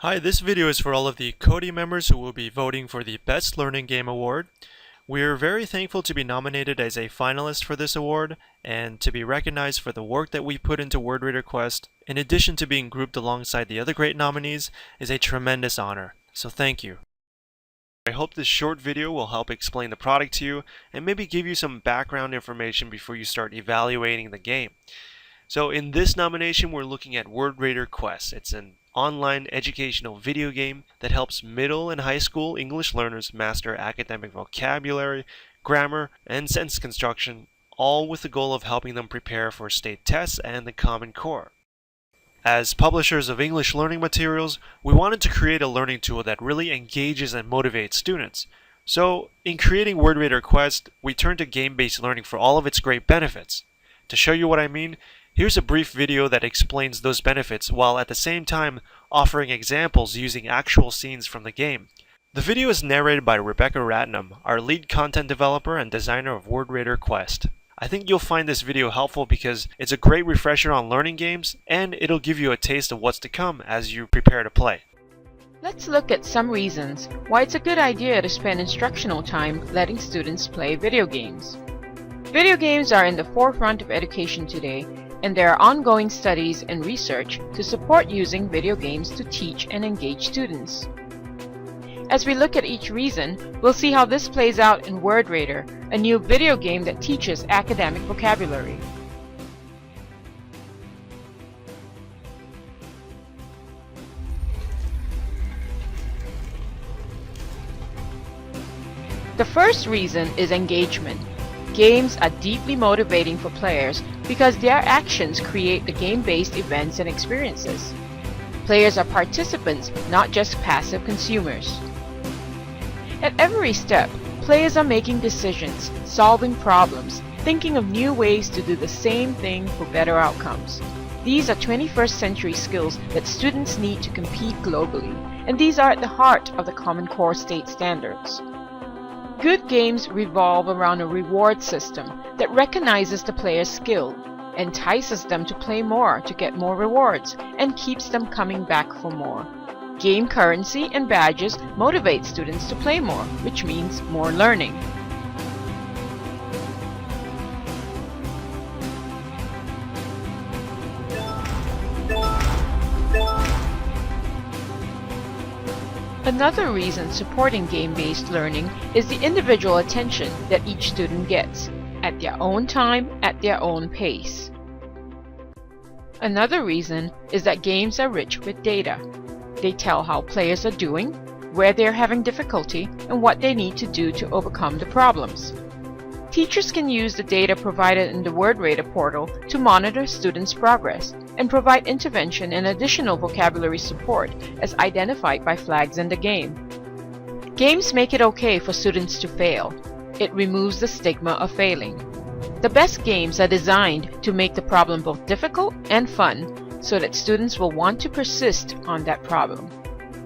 Hi, this video is for all of the CODiE members who will be voting for the Best Learning Game Award. We are very thankful to be nominated as a finalist for this award and to be recognized for the work that we put into WordReader Quest, in addition to being grouped alongside the other great nominees, is a tremendous honor. So thank you. I hope this short video will help explain the product to you and maybe give you some background information before you start evaluating the game. So in this nomination, we're looking at WordReader Quest. It's an online educational video game that helps middle and high school English learners master academic vocabulary, grammar, and sentence construction, all with the goal of helping them prepare for state tests and the Common Core. As publishers of English learning materials, we wanted to create a learning tool that really engages and motivates students. So, in creating WordReader Quest, we turned to game-based learning for all of its great benefits. To show you what I mean, here's a brief video that explains those benefits while at the same time offering examples using actual scenes from the game. The video is narrated by Rebecca Ratnam, our lead content developer and designer of WordReader Quest. I think you'll find this video helpful because it's a great refresher on learning games and it'll give you a taste of what's to come as you prepare to play. Let's look at some reasons why it's a good idea to spend instructional time letting students play video games. Video games are in the forefront of education today, and there are ongoing studies and research to support using video games to teach and engage students. As we look at each reason, we'll see how this plays out in WordReader, a new video game that teaches academic vocabulary. The first reason is engagement. Games are deeply motivating for players because their actions create the game-based events and experiences. Players are participants, not just passive consumers. At every step, players are making decisions, solving problems, thinking of new ways to do the same thing for better outcomes. These are 21st century skills that students need to compete globally, and these are at the heart of the Common Core state standards. Good games revolve around a reward system that recognizes the player's skill, entices them to play more to get more rewards, and keeps them coming back for more. Game currency and badges motivate students to play more, which means more learning. Another reason supporting game-based learning is the individual attention that each student gets, at their own time, at their own pace. Another reason is that games are rich with data. They tell how players are doing, where they're having difficulty, and what they need to do to overcome the problems. Teachers can use the data provided in the WordReader portal to monitor students' progress and provide intervention and additional vocabulary support as identified by flags in the game. Games make it okay for students to fail. It removes the stigma of failing. The best games are designed to make the problem both difficult and fun so that students will want to persist on that problem.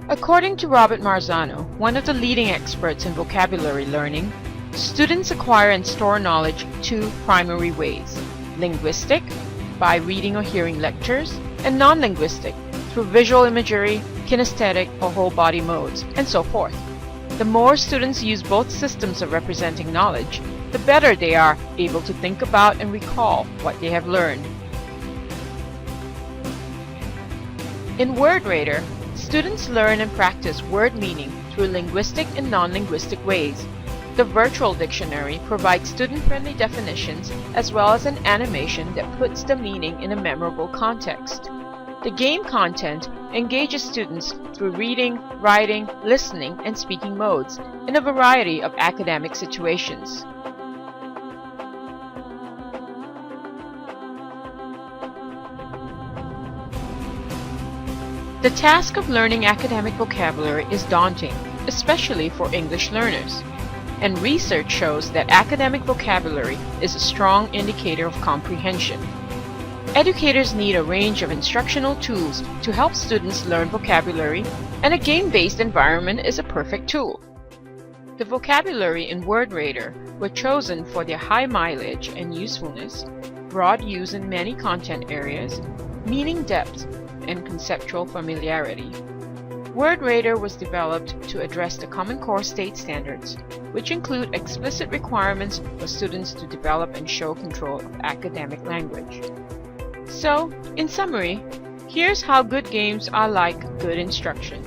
According to Robert Marzano, one of the leading experts in vocabulary learning, students acquire and store knowledge two primary ways: linguistic, by reading or hearing lectures, and non-linguistic, through visual imagery, kinesthetic or whole body modes, and so forth. The more students use both systems of representing knowledge, the better they are able to think about and recall what they have learned. In WordReader, students learn and practice word meaning through linguistic and non-linguistic ways. The virtual dictionary provides student-friendly definitions as well as an animation that puts the meaning in a memorable context. The game content engages students through reading, writing, listening, and speaking modes in a variety of academic situations. The task of learning academic vocabulary is daunting, especially for English learners. And research shows that academic vocabulary is a strong indicator of comprehension. Educators need a range of instructional tools to help students learn vocabulary, and a game-based environment is a perfect tool. The vocabulary in WordReader were chosen for their high mileage and usefulness, broad use in many content areas, meaning depth, and conceptual familiarity. WordRadar was developed to address the Common Core state standards, which include explicit requirements for students to develop and show control of academic language. So, in summary, here's how good games are like good instruction.